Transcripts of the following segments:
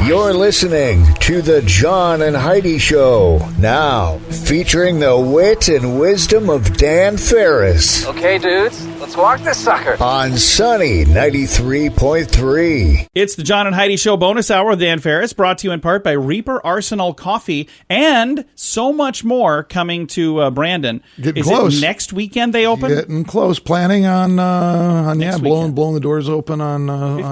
You're listening to the John and Heidi Show, now featuring the wit and wisdom of Dan Farris. Okay, dudes, let's walk this sucker. On Sunny 93.3. It's the John and Heidi Show bonus hour with Dan Farris, brought to you in part by Reaper Arsenal Coffee, and so much more coming to Brandon. Getting Is close. It next weekend they open? Getting close. Planning on blowing the doors open on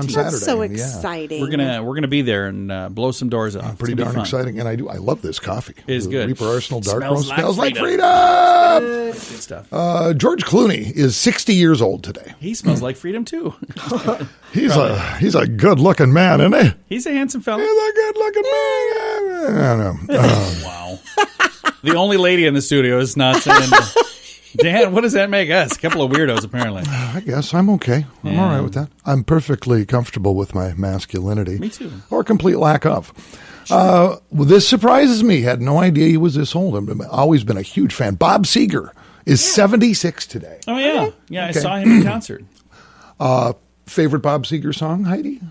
Saturday. That's so exciting. We're gonna be there and blow some doors up. Pretty darn exciting, and I love this coffee. It is good. Reaper Arsenal Dark Smells Roast smells like freedom. freedom. Good stuff. George Clooney is 60 years old today. He smells like freedom too. He's a good looking man, isn't he? He's a handsome fella. He's a good looking man. I don't know. Wow. The only lady in the studio is not saying. Dan, what does that make us? A couple of weirdos, apparently. I guess I'm okay. I'm all right with that. I'm perfectly comfortable with my masculinity. Me too. Or complete lack of. This surprises me. Had no idea he was this old. I've always been a huge fan. Bob Seger is 76 today. Oh, yeah. Okay. Yeah, Okay. I saw him in concert. Favorite Bob Seger song, Heidi?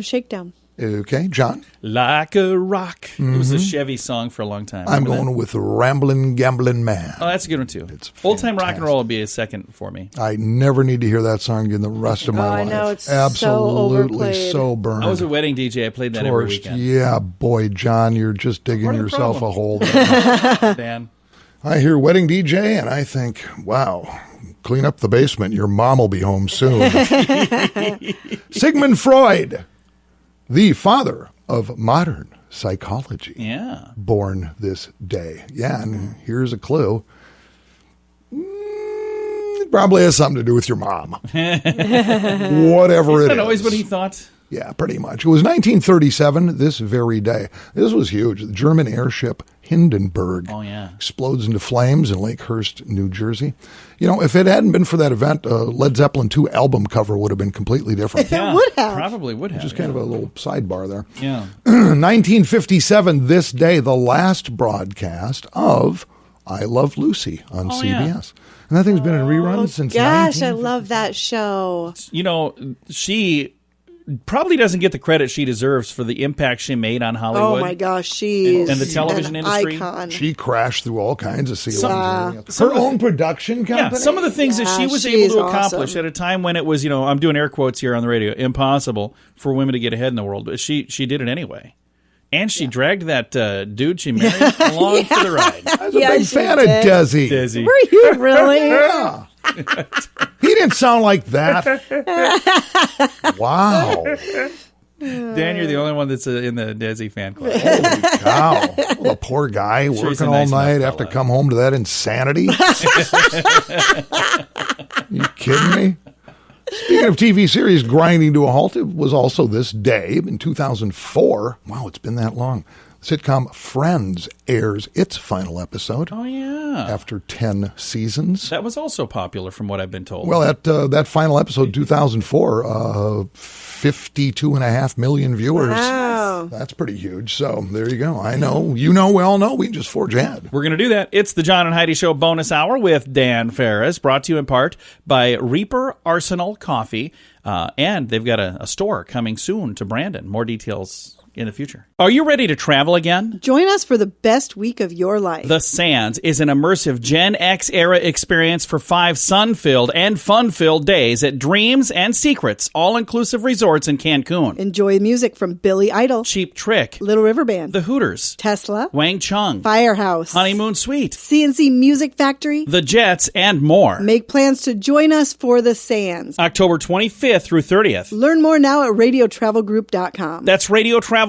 Shakedown. Okay, John? Like a rock. It was a Chevy song for a long time. I'm Remember going with Ramblin' Gambling Man. Oh, that's a good one, too. It's Old time rock and fantastic. roll would be a second for me. I never need to hear that song again the rest of my life. I know, it's so absolutely overplayed. so burned. I was a wedding DJ. I played that every Torched. weekend. Yeah, boy, John, you're just digging Part of the yourself problem. a hole. Dan. I hear wedding DJ, and I think, wow, clean up the basement. Your mom will be home soon. Sigmund Freud, the father of modern psychology, Yeah. born this day. Yeah, and here's a clue. It probably has something to do with your mom. Whatever it Isn't is. that always what he thought? Yeah, pretty much. It was 1937, this very day. This was huge. The German airship Hindenburg explodes into flames in Lakehurst, New Jersey. You know, if it hadn't been for that event, Led Zeppelin 2 album cover would have been completely different. Yeah, would have. Probably would have. Just kind of a little sidebar there. Yeah. 1957, this day, the last broadcast of I Love Lucy on CBS. yeah. And that thing's been in reruns since Gosh, 1957. I love that show. You know, she probably doesn't get the credit she deserves for the impact she made on Hollywood. Oh my gosh, she's And the television an industry. icon. She crashed through all kinds of ceilings. some Her of the- own production company? Yeah, some of the things that she Yeah, was she's able to accomplish awesome. at a time when it was, I'm doing air quotes here on the radio, impossible for women to get ahead in the world. But she did it anyway. And she dragged that dude she married along for the ride. I was a Yeah, big she fan did. of Desi. Dizzy. Were you really? Yeah. He didn't sound like that. Wow. Dan, you're the only one that's in the Desi fan club. Holy cow. Well, the poor guy Sure, he's working a all nice enough night, have to fella. come home to that insanity. You kidding me? Speaking of TV series grinding to a halt, it was also this day in 2004. Wow, it's been that long. Sitcom Friends airs its final episode Oh, yeah. after 10 seasons. That was also popular from what I've been told. Well, that final episode, 2004, 52.5 million viewers. Wow. That's pretty huge. So there you go. I know. You know, we all know. We can just forge ahead. We're going to do that. It's the John and Heidi Show bonus hour with Dan Farris, brought to you in part by Reaper Arsenal Coffee. And they've got a store coming soon to Brandon. More details in the future. Are you ready to travel again? Join us for the best week of your life. The Sands is an immersive Gen X era experience for 5 sun-filled and fun-filled days at Dreams and Secrets all-inclusive resorts in Cancun. Enjoy music from Billy Idol, Cheap Trick, Little River Band, The Hooters, Tesla, Wang Chung, Firehouse, Honeymoon Suite, CNC Music Factory. The Jets, and more. Make plans to join us for the Sands. October 25th through 30th. Learn more now at radiotravelgroup.com. That's radiotravelgroup.com.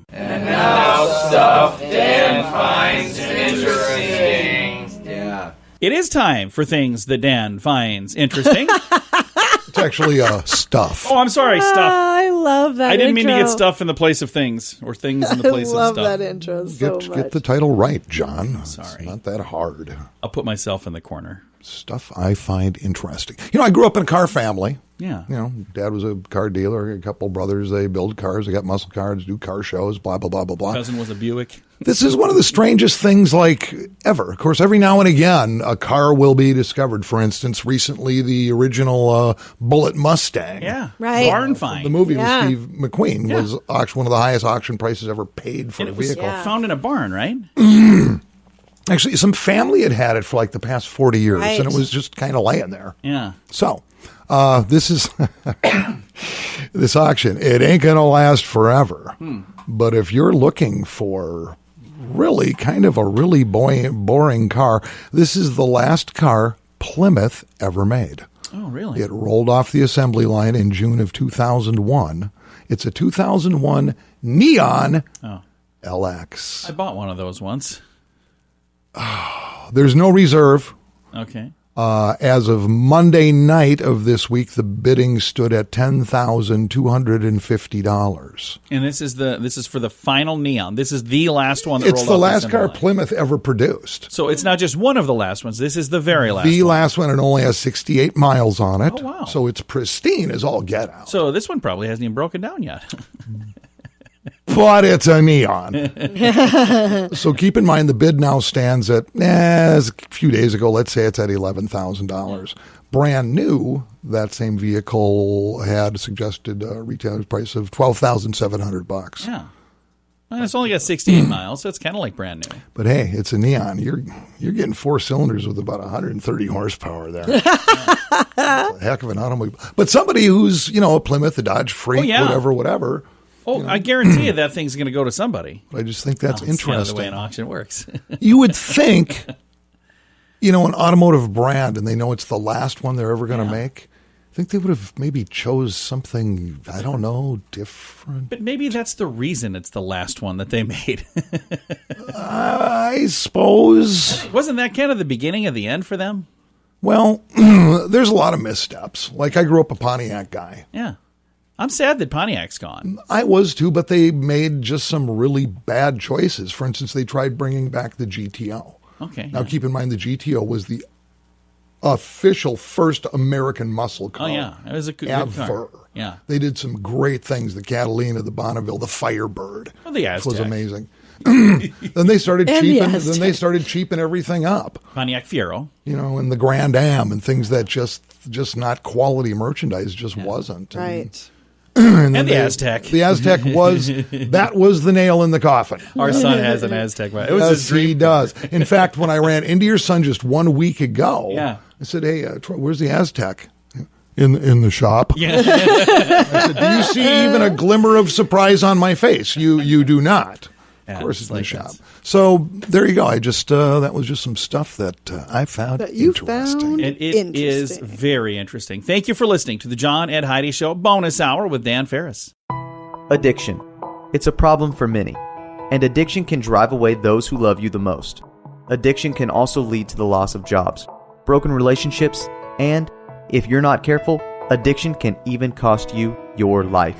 And now stuff Dan finds interesting. Yeah. It is time for things that Dan finds interesting. It's actually stuff. Oh, I'm sorry, stuff. I love that I didn't mean to intro. get stuff in the place of things, or things in the place I love of stuff. that intro so much. Get the title right, John. Sorry. It's not that hard. I'll put myself in the corner. stuff I find interesting. I grew up in a car family. Yeah. Dad was a car dealer. A couple brothers, they build cars. They got muscle cars, do car shows, blah, blah, blah, blah, blah. Cousin was a Buick. This is one of the strangest things ever. Of course, every now and again, a car will be discovered. For instance, recently, the original Bullitt Mustang. Yeah. Right. Barn find. The movie with Steve McQueen was one of the highest auction prices ever paid for And a it was vehicle. found in a barn, right? Actually, some family had it for the past 40 years, Right. and it was just kind of laying there. Yeah. So, this is this auction. It ain't going to last forever. But if you're looking for really kind of a really boring car, this is the last car Plymouth ever made. Oh, really? It rolled off the assembly line in June of 2001. It's a 2001 Neon LX. I bought one of those once. There's no reserve. Okay. As of Monday night of this week, the bidding stood at $10,250. And this is for the final Neon. This is the last one that It's rolled the off last assembly car line. Plymouth ever produced. So it's not just one of the last ones. This is the very last The one. last one, and only has 68 miles on it. Oh, wow. So it's pristine as all get out. So this one probably hasn't even broken down yet. But it's a Neon. So keep in mind the bid now stands at, a few days ago, let's say it's at $11,000. Brand new, that same vehicle had suggested a retail price of $12,700. Yeah. And it's only got 68 miles, so it's kind of like brand new. But hey, it's a Neon. You're getting 4 cylinders with about 130 horsepower there. It's a heck of an automobile. But somebody who's, a Plymouth, a Dodge Freak, whatever. Oh, I guarantee you that thing's going to go to somebody. But I just think that's It's kind of interesting. the way an auction works. You would think, an automotive brand, and they know it's the last one they're ever going to make. I think they would have maybe chose something, I don't know, different. But maybe that's the reason it's the last one that they made. I suppose. Wasn't that kind of the beginning of the end for them? Well, there's a lot of missteps. I grew up a Pontiac guy. Yeah. I'm sad that Pontiac's gone. I was too, but they made just some really bad choices. For instance, they tried bringing back the GTO. Okay. Now, keep in mind, the GTO was the official first American muscle car. Oh, yeah. It was a good ever. car. Yeah. They did some great things. The Catalina, the Bonneville, the Firebird. Well, the Aztec. Which was amazing. Then they started And the cheaping. Aztec. Then they started cheaping everything up. Pontiac Fiero. And the Grand Am and things that just not quality merchandise just wasn't. Right. And And the Aztec. The Aztec was the nail in the coffin. Our son has an Aztec. It was Yes, his dream. he does. In fact, when I ran into your son just 1 week ago, Yeah. I said, "Hey, where's the Aztec?" In the shop. Yeah. I said, "Do you see even a glimmer of surprise on my face?" You do not. Yeah, Of course, it's in the like shop. this. So there you go. I just that was just some stuff that I found That you interesting. found? And it is Interesting. very interesting. Thank you for listening to the John and Heidi Show bonus hour with Dan Farris. Addiction. It's a problem for many, and addiction can drive away those who love you the most. Addiction can also lead to the loss of jobs, broken relationships, and, if you're not careful, addiction can even cost you your life.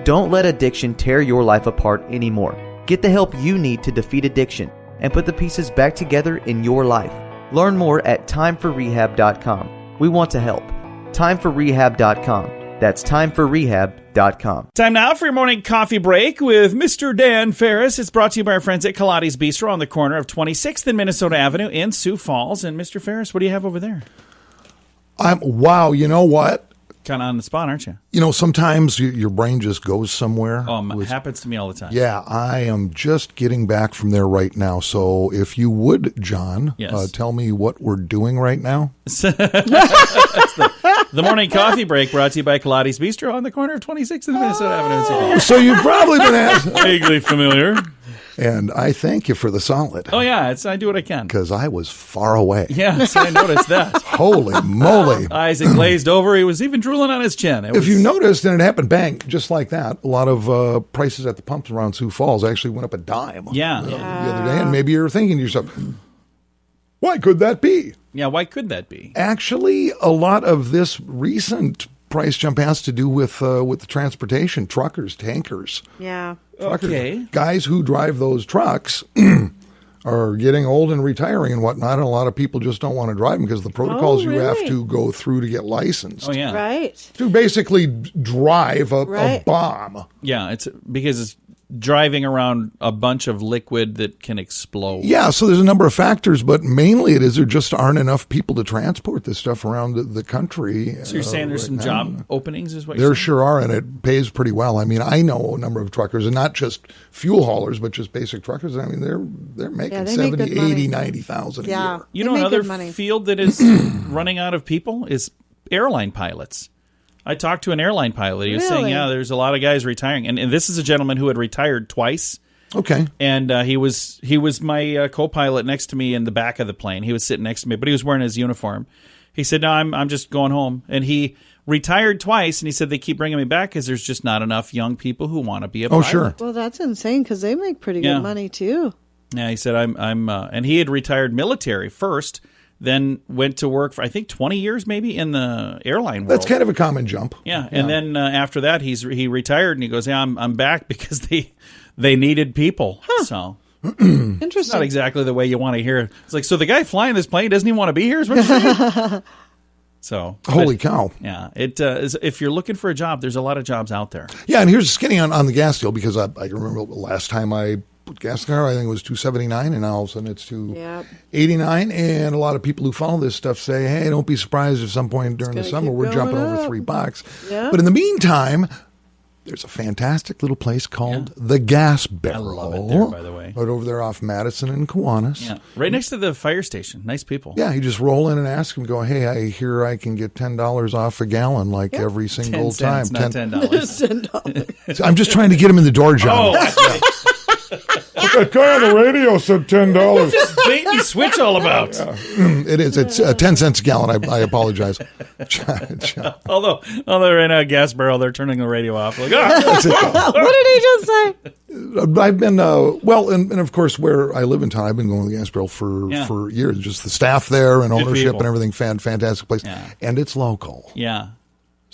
Don't let addiction tear your life apart anymore. Get the help you need to defeat addiction and put the pieces back together in your life. Learn more at timeforrehab.com. We want to help. Timeforrehab.com. That's timeforrehab.com. Time now for your morning coffee break with Mr. Dan Farris. It's brought to you by our friends at Kaladi's Bistro on the corner of 26th and Minnesota Avenue in Sioux Falls. And Mr. Farris, what do you have over there? Wow, you know what? Kind of on the spot, aren't you? Sometimes your brain just goes somewhere. It happens to me all the time. Yeah, I am just getting back from there right now. So if you would, John, Yes. tell me what we're doing right now. The morning coffee break brought to you by Kaladi's Bistro on the corner of 26th and Minnesota Avenue in Sioux Falls. So you've probably been asked. Vaguely familiar. And I thank you for the solid. Oh, yeah. I do what I can. Because I was far away. Yes, I noticed that. Holy moly. Eyes had glazed over. He was even drooling on his chin. If you noticed, and it happened, bang, just like that, a lot of prices at the pumps around Sioux Falls actually went up a dime Yeah. the other day. And maybe you're thinking to yourself, why could that be? Yeah, why could that be? Actually, a lot of this recent price jump has to do with the transportation, truckers, tankers. Yeah. Truckers. Okay. Guys who drive those trucks are getting old and retiring and whatnot, and a lot of people just don't want to drive them because of the protocols you have to go through to get licensed. Oh, yeah. Right. To basically drive a bomb. Yeah, it's because it's driving around a bunch of liquid that can explode. Yeah, so there's a number of factors, but mainly it is there just aren't enough people to transport this stuff around the country. So you're saying there's some job openings is what There you're saying? sure are, and it pays pretty well. I mean, I know a number of truckers, and not just fuel haulers, but just basic truckers. I mean, they're making they make 70, good money. 80, 90,000 a year. You They know, make another good money. field that is running out of people is airline pilots. I talked to an airline pilot. He was saying, Really? yeah, there's a lot of guys retiring. And this is a gentleman who had retired twice. Okay. And he was my co-pilot next to me in the back of the plane. He was sitting next to me, but he was wearing his uniform. He said, no, I'm just going home. And he retired twice, and he said they keep bringing me back because there's just not enough young people who want to be a pilot. Sure. Well, that's insane because they make pretty good money too. Yeah, he said, and he had retired military first, then went to work for, I think, 20 years maybe in the airline world. That's kind of a common jump. Yeah, and then after that, he retired, and he goes, yeah, I'm back because they needed people. So it's Interesting. not exactly the way you want to hear it. It's like, so the guy flying this plane doesn't even want to be here, is what you're saying? So, Holy cow. Yeah, it is, if you're looking for a job, there's a lot of jobs out there. Yeah, and here's skinny on the gas deal, because I remember the last time I put gas in the car, I think it was $2.79, and now all of a sudden it's $2.89. And a lot of people who follow this stuff say, hey, don't be surprised if some point during the summer we're jumping over $3. Yeah. But in the meantime, there's a fantastic little place called the Gas Barrel. I love it there, by the way. Right over there off Madison and Kiwanis. Yeah, right next to the fire station. Nice people. Yeah, you just roll in and ask them, go, hey, I hear I can get $10 off a gallon every single 10 time. cents, not $10. $10. I'm just trying to get them in the door, John. That guy on the radio said $10. What's this bait and switch all about? It is. It's 10 cents a gallon. I apologize. Although right now, Gas Barrel, they're turning the radio off. Like, That's it, What did he just say? I've been, and of course, where I live in town, I've been going to the Gas Barrel for years. Just the staff there and ownership people. and everything, fantastic place. Yeah. And it's local. Yeah.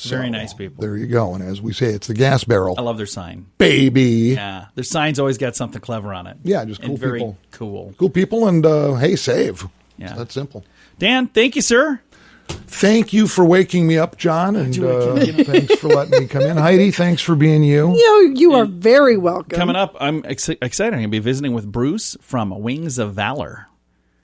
Very nice people. There you go. And as we say, it's the Gas Barrel. I love their sign. Baby. Yeah. Their sign's always got something clever on it. Yeah, just cool and very people. Cool. Cool people, and hey, save. Yeah. That's simple. Dan, thank you, sir. Thank you for waking me up, John, and thanks for letting me come in. Heidi, thanks for being you. You are very welcome. Coming up, I'm excited. I'm going to be visiting with Bruce from Wings of Valor.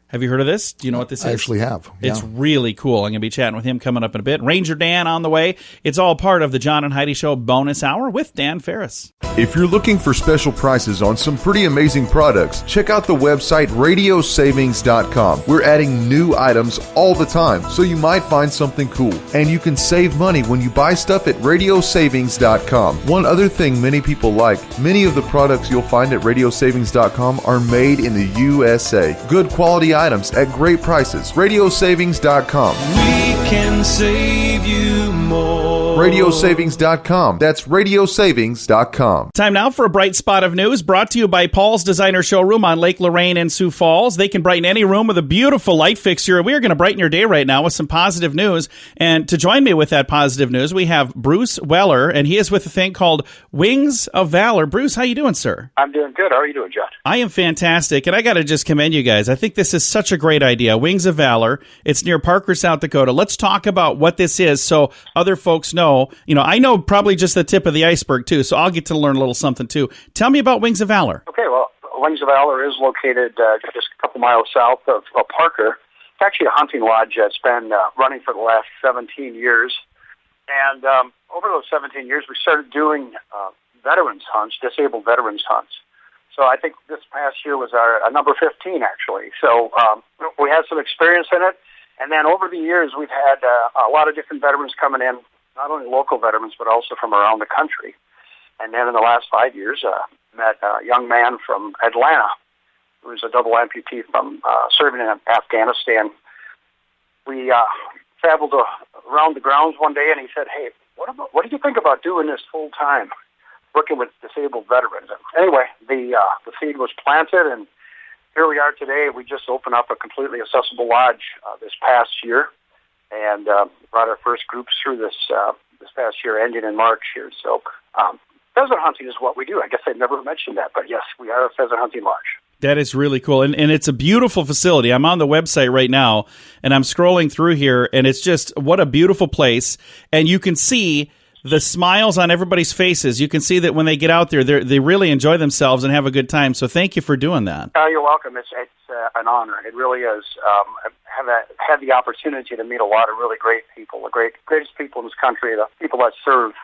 Have you heard of this? Do you know what this is? I actually have. Yeah. It's really cool. I'm going to be chatting with him coming up in a bit. Ranger Dan on the way. It's all part of the John and Heidi Show bonus hour with Dan Farris. If you're looking for special prices on some pretty amazing products, check out the website radiosavings.com. We're adding new items all the time, so you might find something cool. And you can save money when you buy stuff at radiosavings.com. One other thing many people like, many of the products you'll find at radiosavings.com are made in the USA. Good quality items at great prices. Radiosavings.com. We can save you more. Radiosavings.com. That's radiosavings.com. Time now for a bright spot of news brought to you by Paul's Designer Showroom on Lake Lorraine in Sioux Falls. They can brighten any room with a beautiful light fixture. We are going to brighten your day right now with some positive news. And to join me with that positive news, we have Bruce Weller, and he is with a thing called Wings of Valor. Bruce, how you doing, sir? I'm doing good. How are you doing, John? I am fantastic, and I got to just commend you guys. I think this is such a great idea. Wings of Valor. It's near Parker, South Dakota. Let's talk about what this is so other folks know. I know probably just the tip of the iceberg, too, so I'll get to learn a little something, too. Tell me about Wings of Valor. Okay, well, Wings of Valor is located just a couple miles south of Parker. It's actually a hunting lodge that's been running for the last 17 years. And over those 17 years, we started doing veterans hunts, disabled veterans hunts. So I think this past year was our number 15, actually. So we had some experience in it. And then over the years, we've had a lot of different veterans coming in, not only local veterans, but also from around the country. And then in the last 5 years, met a young man from Atlanta who was a double amputee from serving in Afghanistan. We traveled around the grounds one day, and he said, hey, what do you think about doing this full time, working with disabled veterans? And anyway, the seed was planted, and here we are today. We just opened up a completely accessible lodge this past year, and brought our first groups through this past year, ending in March here. So pheasant hunting is what we do. I guess I never mentioned that, but yes, we are a pheasant hunting lodge. That is really cool. And it's a beautiful facility. I'm on the website right now, and I'm scrolling through here, and it's just what a beautiful place. And you can see the smiles on everybody's faces. You can see that when they get out there, they really enjoy themselves and have a good time. So thank you for doing that. You're welcome. It's an honor. It really is. I've had the opportunity to meet a lot of really great people, the greatest people in this country, the people that serve.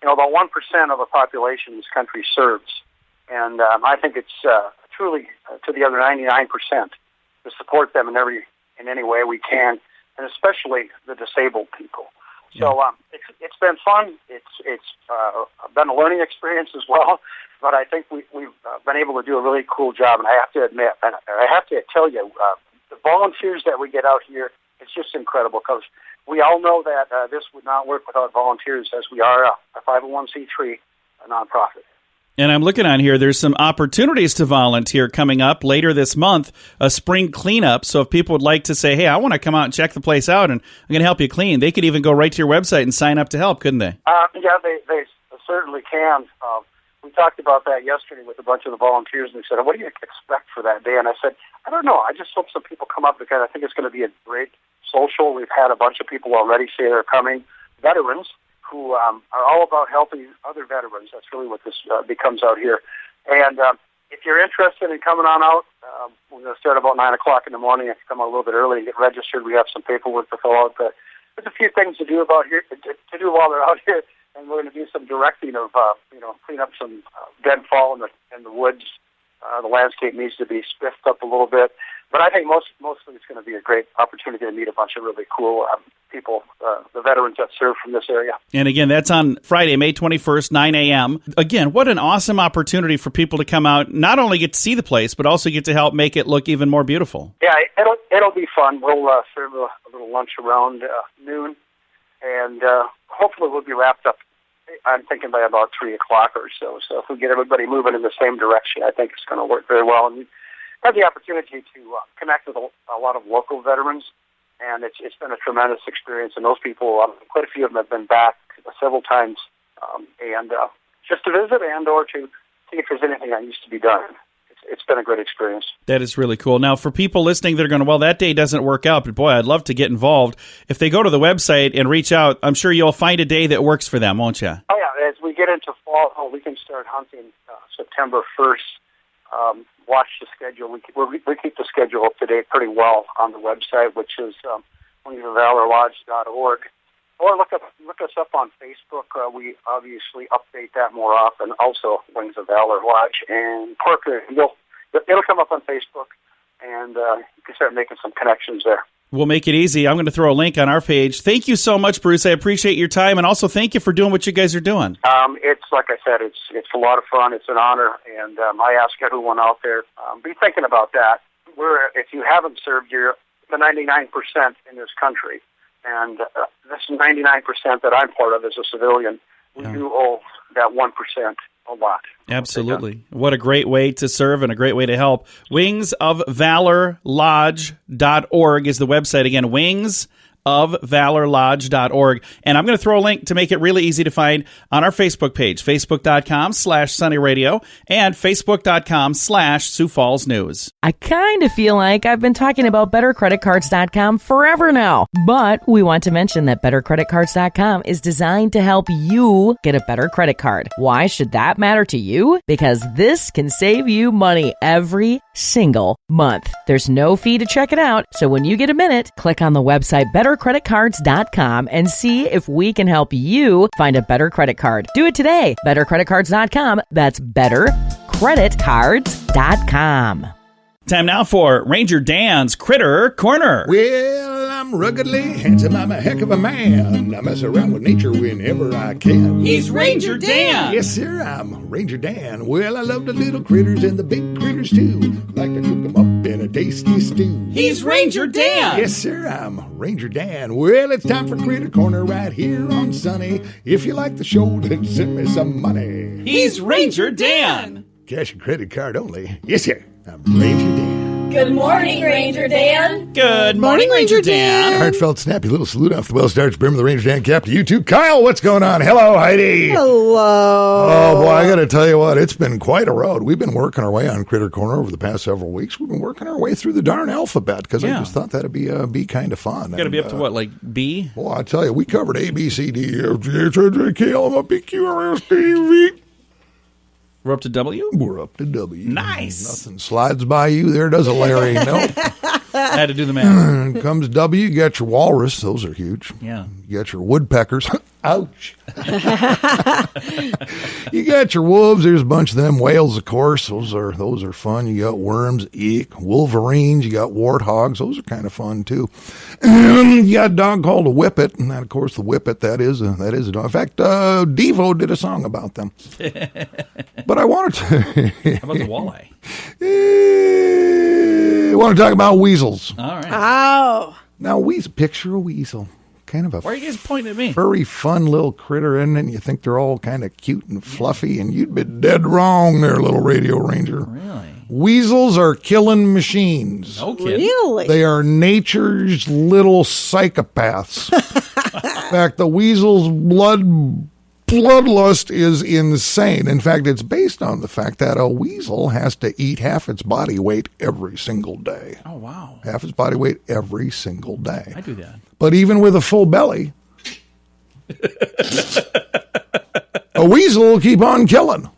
About 1% of the population in this country serves. And I think it's truly to the other 99% to support them in any way we can, and especially the disabled people. So it's been fun. It's been a learning experience as well. But I think we've been able to do a really cool job. And I have to admit, and I have to tell you, the volunteers that we get out here, it's just incredible because we all know that this would not work without volunteers, as we are a 501c3, a nonprofit. And I'm looking on here, there's some opportunities to volunteer coming up later this month, a spring cleanup. So if people would like to say, hey, I want to come out and check the place out and I'm going to help you clean, they could even go right to your website and sign up to help, couldn't they? Yeah, they certainly can. We talked about that yesterday with a bunch of the volunteers, and they said, what do you expect for that day? And I said, I don't know. I just hope some people come up because I think it's going to be a great social. We've had a bunch of people already say they're coming, veterans, who are all about helping other veterans. That's really what this becomes out here. And if you're interested in coming on out, we're going to start about 9 o'clock in the morning. If you come out a little bit early and get registered, we have some paperwork to fill out. But there's a few things to do while they're out here. And we're going to do some directing of, clean up some deadfall in the woods. The landscape needs to be spiffed up a little bit. But I think mostly it's going to be a great opportunity to meet a bunch of really cool people, the veterans that serve from this area. And again, that's on Friday, May 21st, 9 a.m. Again, what an awesome opportunity for people to come out, not only get to see the place, but also get to help make it look even more beautiful. Yeah, it'll be fun. We'll serve a little lunch around noon, and hopefully we'll be wrapped up, I'm thinking, by about 3 o'clock or so. So if we get everybody moving in the same direction, I think it's going to work very well. And had the opportunity to connect with a lot of local veterans, and it's been a tremendous experience. And those people, quite a few of them have been back several times, and just to visit and or to see if there's anything that needs to be done. It's been a great experience. That is really cool. Now, for people listening that are going, well, that day doesn't work out, but boy, I'd love to get involved. If they go to the website and reach out, I'm sure you'll find a day that works for them, won't you? Oh, yeah. As we get into fall, we can start hunting September 1st. Watch the schedule. We keep the schedule up to date pretty well on the website, which is wengsofvalorlodge.org. Or look us up on Facebook. We obviously update that more often. Also, Wings of Valor Lodge and Parker. It'll come up on Facebook, and you can start making some connections there. We'll make it easy. I'm going to throw a link on our page. Thank you so much, Bruce. I appreciate your time, and also thank you for doing what you guys are doing. It's like I said, it's a lot of fun. It's an honor, and I ask everyone out there, be thinking about that. If you haven't served, you're the 99% in this country. And this 99% that I'm part of as a civilian, we do owe that 1% a lot. Absolutely. What a great way to serve and a great way to help. WingsOfValorLodge.org is the website. Again, wingsofvalorlodge.org. And I'm going to throw a link to make it really easy to find on our Facebook page, facebook.com/sunnyradio and facebook.com/Sioux Falls News. I kind of feel like I've been talking about BetterCreditCards.com forever now, but we want to mention that BetterCreditCards.com is designed to help you get a better credit card. Why should that matter to you? Because this can save you money every single month. There's no fee to check it out, so when you get a minute, click on the website BetterCreditCards.com and see if we can help you find a better credit card. Do it today. BetterCreditCards.com. That's BetterCreditCards.com. Time now for Ranger Dan's Critter Corner. Well, I'm ruggedly handsome. I'm a heck of a man. I mess around with nature whenever I can. He's Ranger Dan. Yes, sir, I'm Ranger Dan. Well, I love the little critters and the big critters, too. Like to cook them up in a tasty stew. He's Ranger Dan. Yes, sir, I'm Ranger Dan. Well, it's time for Critter Corner right here on Sunny. If you like the show, then send me some money. He's Ranger Dan. Cash and credit card only. Yes, sir. I'm Ranger Dan. Good morning, Ranger Dan. Good morning, Ranger Dan. Heartfelt, snappy little salute off the well-starched brim of the Ranger Dan cap to you too. Kyle, what's going on? Hello, Heidi. Hello. Oh, boy, I got to tell you what, it's been quite a road. We've been working our way on Critter Corner over the past several weeks. We've been working our way through the darn alphabet because I just thought that'd be kind of fun. Got to be up to what, like B? Well, I tell you, we covered A, B, C, D, E, F, G, H, I, J, K, L, M, N, P, Q, R, S, T, U, V. We're up to W? We're up to W. Nice. Nothing slides by you there, does it, Larry? Nope. I had to do the math. Comes W, you got your walrus. Those are huge. Yeah. You got your woodpeckers. Ouch. You got your wolves. There's a bunch of them. Whales, of course. Those are fun. You got worms, eek, wolverines. You got warthogs. Those are kind of fun, too. You got a dog called a whippet. And that, of course, the whippet, that is a dog. In fact, Devo did a song about them. But I wanted to... How about the walleye? I want to talk about weasels. All right. Oh. Now, picture a weasel. Kind of a Why are you guys pointing at me? furry, fun little critter, and then you think they're all kind of cute and fluffy, and you'd be dead wrong there, little radio ranger. Really? Weasels are killing machines. No kidding. Really? They are nature's little psychopaths. In fact, the weasel's bloodlust is insane. In fact, it's based on the fact that a weasel has to eat half its body weight every single day. Oh, wow. Half its body weight every single day. I do that. But even with a full belly, a weasel will keep on killing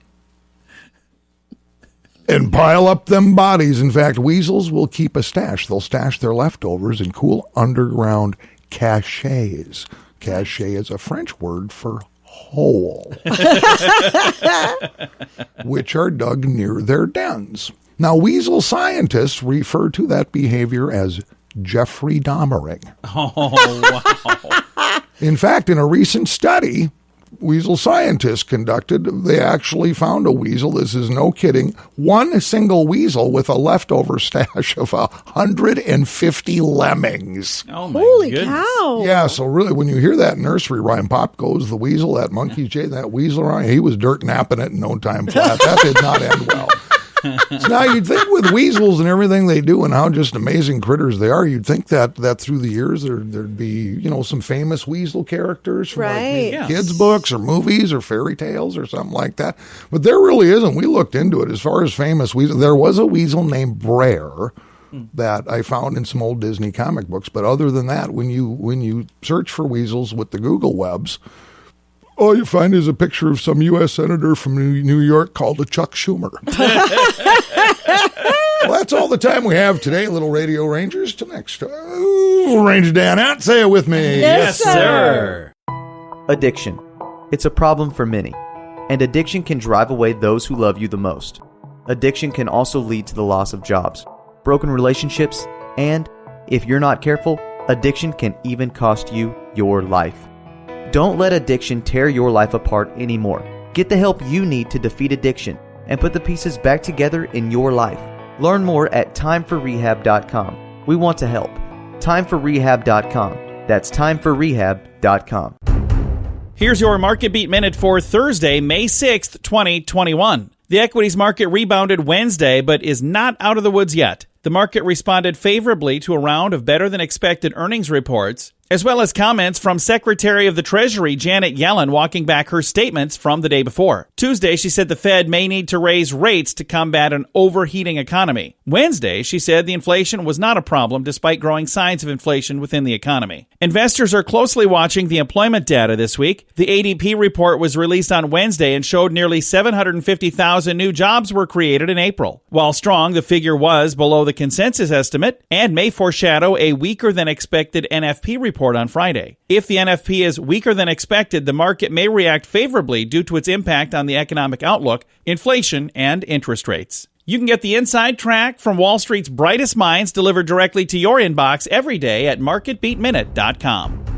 and pile up them bodies. In fact, weasels will keep a stash. They'll stash their leftovers in cool underground caches. Cache is a French word for hole, which are dug near their dens. Now, weasel scientists refer to that behavior as Jeffrey Dahmering. Oh, wow. In fact, in a recent study weasel scientists conducted, they actually found a weasel, this is no kidding, one single weasel with a leftover stash of 150 lemmings. Oh, my Holy goodness. cow. Yeah, so really, when you hear that nursery rhyme, Pop Goes the Weasel, that monkey's Jay, that weasel rhyme, he was dirt napping it in no time flat. That did not end well. So now you'd think with weasels and everything they do and how just amazing critters they are, you'd think that through the years there'd be, some famous weasel characters from kids' books or movies or fairy tales or something like that. But there really isn't. We looked into it as far as famous weasel. There was a weasel named Brer that I found in some old Disney comic books. But other than that, when you search for weasels with the Google webs, all you find is a picture of some U.S. senator from New York called a Chuck Schumer. Well, that's all the time we have today, little radio rangers. Till next time. Ranger Dan out. Say it with me. Yes, sir. Addiction. It's a problem for many, and addiction can drive away those who love you the most. Addiction can also lead to the loss of jobs, broken relationships, and, if you're not careful, addiction can even cost you your life. Don't let addiction tear your life apart anymore. Get the help you need to defeat addiction and put the pieces back together in your life. Learn more at timeforrehab.com. We want to help. Timeforrehab.com. That's timeforrehab.com. Here's your Market Beat Minute for Thursday, May 6th, 2021. The equities market rebounded Wednesday, but is not out of the woods yet. The market responded favorably to a round of better-than-expected earnings reports, as well as comments from Secretary of the Treasury Janet Yellen walking back her statements from the day before. Tuesday, she said the Fed may need to raise rates to combat an overheating economy. Wednesday, she said the inflation was not a problem despite growing signs of inflation within the economy. Investors are closely watching the employment data this week. The ADP report was released on Wednesday and showed nearly 750,000 new jobs were created in April. While strong, the figure was below the consensus estimate and may foreshadow a weaker than expected NFP report on Friday. If the NFP is weaker than expected, the market may react favorably due to its impact on the economic outlook, inflation, and interest rates. You can get the inside track from Wall Street's brightest minds delivered directly to your inbox every day at marketbeatminute.com.